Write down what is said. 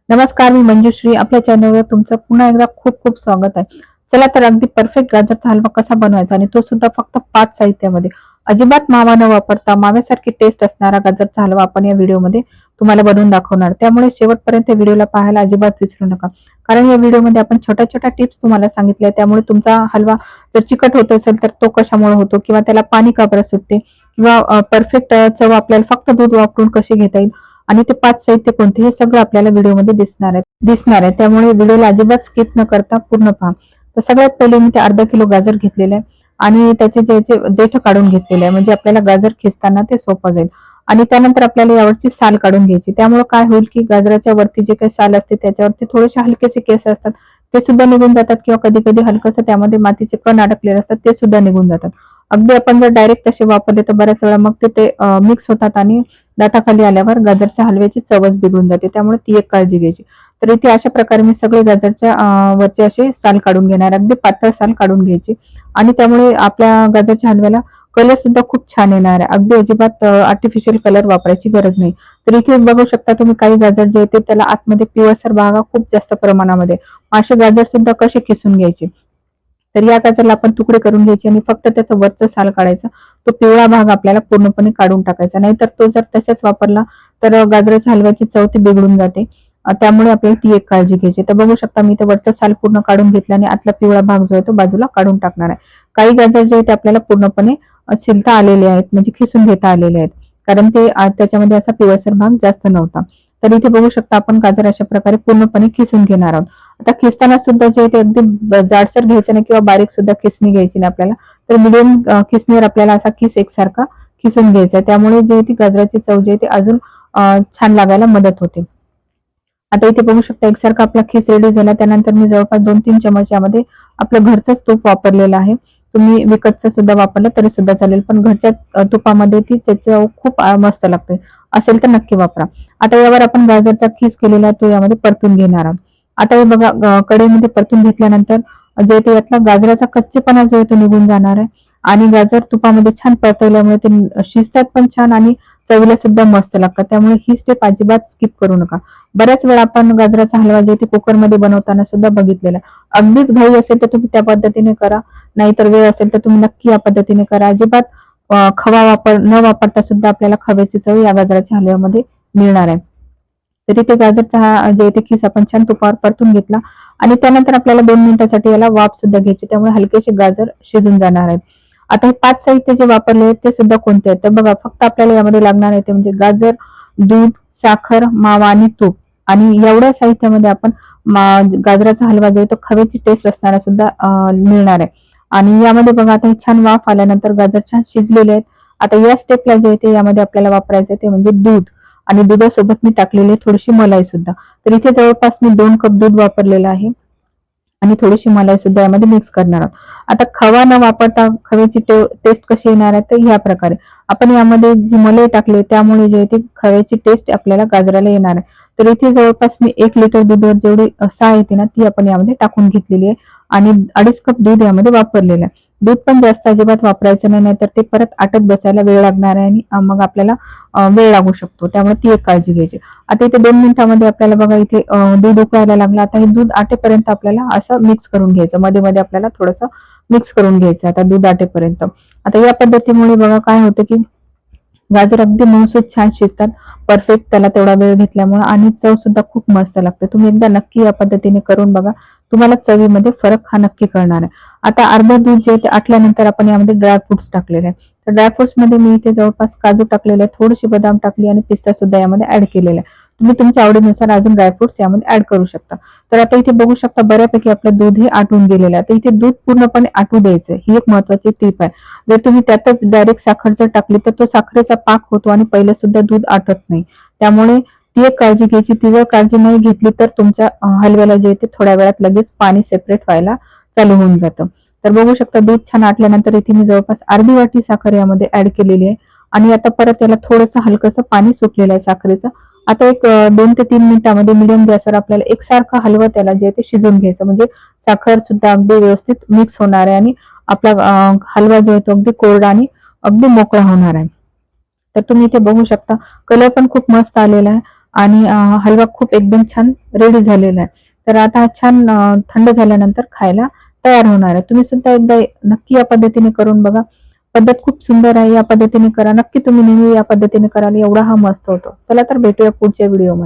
नमस्कार, मी मंजुश्री. आपल्या चॅनलवर तुमचं पुन्हा एकदा खूप खूप स्वागत आहे. चला तर अगदी परफेक्ट गाजरचा हलवा कसा बनवायचा आणि तो सुद्धा फक्त 5 साहित्यामध्ये. अजिबात मावा न वापरता माव्यासारखी टेस्ट असणारा गाजरचा हलवा आपण या व्हिडिओमध्ये तुम्हाला बनवून दाखवणार. त्यामुळे शेवटपर्यंत व्हिडिओला पाहायला अजिबात विसरू नका. कारण या व्हिडिओमध्ये आपण छोट्या-छोट्या टिप्स तुम्हाला सांगितल्या. त्यामुळे तुमचा हलवा जर चिकट होत असेल तर तो कशामुळे होतो किंवा त्याला पाणी का बरं सुटते किंवा परफेक्ट चव आपल्याला फक्त दूध वापरून कशी घेता येईल आणि ते 5 साहित्य कोणते हे सगळं आपल्याला व्हिडिओमध्ये दिसणार आहे. त्यामुळे व्हिडिओला अजिबात स्किप न करता पूर्ण पहा. तर सगळ्यात पहिले मी ते अर्धा किलो गाजर घेतलेलं आहे आणि त्याचे जे देठ काढून घेतलेले आहे म्हणजे आपल्याला गाजर खेचताना ते सोपं जाईल. आणि त्यानंतर आपल्याला यावरची साल काढून घ्यायची. त्यामुळे काय होईल की गाजराच्या वरती जे काही साल असते त्याच्यावरती थोडेसे हलकेसे केस असतात ते सुद्धा निघून जातात किंवा कधी-कधी हलकंसं त्यामध्ये मातीचे कण अडकलेले असतात ते सुद्धा निघून जातात. अगदी आपण जर डायरेक्ट तसे वापरले तर बऱ्याच वेळा मग ते मिक्स होतात आणि दाताखाली आल्यावर गाजरच्या हलव्याची चवच बिघडून जाते. त्यामुळे ती एक काळजी घ्यायची. तर इथे अशा प्रकारे मी सगळे गाजरच्या वरचे असे साल काढून घेणार. अगदी पातळ साल काढून घ्यायची आणि त्यामुळे आपल्या गाजरच्या हलव्याला कलर सुद्धा खूप छान येणार आहे. अगदी अजिबात आर्टिफिशियल कलर वापरायची गरज नाही. तर इथे बघू शकता तुम्ही काही गाजर जे येते त्याला आतमध्ये पिवळसर भाग हा खूप जास्त प्रमाणामध्ये. असे गाजर सुद्धा कसे किसून घ्यायचे. तर या गाजरला आपण तुकडे करून घ्यायचे आणि फक्त त्याचं वरचं साल काढायचं. तो पिवळा भाग आपल्याला पूर्णपणे काढून टाकायचा. नाहीतर तो जर तसाच वापरला तर गाजराच्या हलव्याची चव ती बिघडून जाते. त्यामुळे आपल्याला ती एक काळजी घ्यायची. तर बघू शकता मी ते वरचा साल पूर्ण काढून घेतला आणि आतला पिवळा भाग जो आहे तो बाजूला काढून टाकणार आहे. काही गाजर जे आहेत ते आपल्याला पूर्णपणे छिलता आलेले आहेत म्हणजे खिसून घेता आलेले आहेत. कारण ते त्याच्यामध्ये असा पिवळसर भाग जास्त नव्हता. तर इथे बघू शकता आपण गाजर अशा प्रकारे पूर्णपणे खिसून घेणार आहोत. आता खिसताना सुद्धा जे ते अगदी जाडसर घ्यायचं नाही किंवा बारीक सुद्धा खिसणी घ्यायची नाही आपल्याला. तर मिडियम खिसणीवर आपल्याला असा किस एकसारखा खिसून घ्यायचा आहे. त्यामुळे जे ती गाजराची चव जी आहे ती अजून छान लागायला मदत होते. आता इथे बघू शकता एकसारखा आपला खीस रेडी झाला. त्यानंतर मी जवळपास 2-3 चमच यामध्ये आपलं घरचंच तूप वापरलेलं आहे. तुम्ही विकतचं सुद्धा वापरलं तरी सुद्धा चालेल. पण घरच्या तुपामध्ये ती चव खूप मस्त लागते. असेल तर नक्की वापरा. आता यावर आपण गाजरचा खीस केलेला तो यामध्ये परतून घेणार आहोत. आता हे बघा कढईमध्ये परतून घेतल्यानंतर जे ते यातला गाजराचा कच्चेपणा जो आहे तो निघून जाणार आहे आणि गाजर तुपामध्ये छान परतवल्यामुळे ते शिजतात पण छान आणि चवीला सुद्धा मस्त लागतात. त्यामुळे ही स्टेप अजिबात स्किप करू नका. बऱ्याच वेळा आपण गाजराचा हलवा जे ते कुकरमध्ये बनवताना सुद्धा बघितलेला आहे. अगदीच घाई असेल तर तुम्ही त्या पद्धतीने करा. नाहीतर वेळ असेल तर तुम्ही नक्की या पद्धतीने करा. अजिबात खवा न वापरता सुद्धा आपल्याला खव्याची चव या गाजराच्या हलव्यामध्ये मिळणार आहे. तरी ते गाजरचा जे ते खीस आपण छान तुपावर परतून घेतला आणि त्यानंतर आपल्याला 2 मिनिटासाठी याला वाफ सुद्धा घ्यायची. त्यामुळे हलकेसे गाजर शिजून जाणार आहेत. आता हे 5 साहित्य जे वापरले आहेत ते सुद्धा कोणते आहेत? तर बघा फक्त आपल्याला यामध्ये लागणार आहे ते म्हणजे गाजर, दूध, साखर, मावा आणि तूप आणि एवढ्या साहित्यामध्ये आपण गाजराचा हलवा जो आहे तो खव्याची टेस्ट असणारा सुद्धा मिळणार आहे. आणि यामध्ये बघा आता हे छान वाफ आल्यानंतर गाजर छान शिजलेले आहेत. आता या स्टेपला जे आहे ते यामध्ये आपल्याला वापरायचं आहे ते म्हणजे दूध आणि दुधासोबत मी टाकलेली थोडीशी मलाई सुद्धा. तर इथे जवळपास मी 2 कप दूध वापरलेलं आहे आणि थोडीशी मलाई सुद्धा यामध्ये मिक्स करणार आहोत. आता खवा न वापरता खव्याची टेस्ट कशी येणार आहे तर ह्या प्रकारे आपण यामध्ये जी मलाई टाकली त्यामुळे जे आहे ते खव्याची टेस्ट आपल्याला गाजराला येणार आहे. तर इथे जवळपास मी 1 लिटर दुधावर जेवढी साय येते ना ती आपण यामध्ये टाकून घेतलेली आहे आणि 2.5 कप दूध यामध्ये वापरलेलं आहे. दूध पण जास्त अजिबात वापरायचं नाही, नाहीतर ते परत आटत बसायला वेळ लागणार आहे आणि मग आपल्याला वेळ लागू शकतो. त्यामुळे ती एक काळजी घ्यायची. आता इथे 2 मिनिटांमध्ये आपल्याला बघा इथे दूध उकळायला लागलं. आता हे दूध आटेपर्यंत आपल्याला असं मिक्स करून घ्यायचं. मध्ये-मध्ये आपल्याला थोडंसं मिक्स करून घ्यायचं आता दूध आटेपर्यंत. आता या पद्धतीमुळे बघा काय होतं की गाजर अगदी मऊसूत छान शिजतात. परफेक्ट त्याला तेवढा वेळ घेतल्यामुळे आणि चव सुद्धा खूप मस्त लागते. तुम्ही एकदा नक्की या पद्धतीने करून बघा. तुम्हाला चवीमध्ये फरक हा नक्की कळणार आहे. आता अर्धं दूध जे आहे ते आटल्यानंतर आपण यामध्ये ड्राय फ्रुट्स टाकलेले आहेत. तर ड्राय फ्रुट्स मध्ये मी इथे जवळपास काजू टाकलेले आहेत, थोडीशी बदाम टाकली आणि पिस्ता सुद्धा यामध्ये ऍड केलेला आहे. तुम्ही तुमच्या आवडीनुसार अजून ड्राय फ्रुट्स यामध्ये ऍड करू शकता. तर आता इथे बघू शकता बऱ्यापैकी आपलं दूध हे आटून गेलेलं आहे. तर इथे दूध पूर्णपणे आटू द्यायचं. ही एक महत्वाची टिप आहे. जर तुम्ही त्यातच डायरेक्ट साखर जर टाकली तर तो साखरेचा पाक होतो आणि पहिले सुद्धा दूध आटत नाही. त्यामुळे ती एक काळजी घ्यायची. ती जर काळजी नाही घेतली तर तुमच्या हलव्याला जे ते थोड्या वेळात लगेच पाणी सेपरेट व्हायला चालू होऊन जातं. तर बघू शकता दूध छान आटल्यानंतर इथे मी जवळपास अर्धी वाटी साखर यामध्ये ऍड केलेली आहे आणि आता परत याला थोडंसं हलकंसं पाणी सुटलेलं आहे साखरेचं. आता एक 2 ते 3 मिनिटांमध्ये मिडियम गॅसवर आपल्याला एकसारखा हलवा त्याला जे ते शिजवून घ्यायचं म्हणजे साखर सुद्धा अगदी व्यवस्थित मिक्स होणार आहे आणि आपला हलवा जो आहे तो अगदी कोरडा आणि अगदी मोकळा होणार आहे. तर तुम्ही इथे बघू शकता कलर पण खूप मस्त आलेला आहे आणि हलवा खूप एकदम छान रेडी झालेला आहे. तर आता हा छान थंड झाल्यानंतर खायला तयार होणार आहे. तुम्ही सुद्धा एकदा नक्की या पद्धतीने करून बघा. पद्धत खूप सुंदर आहे. या पद्धतीने करा. नक्की तुम्ही नेहमी या पद्धतीने कराल. एवढा हा मस्त होतो. चला तर भेटूया पुढच्या व्हिडिओमध्ये.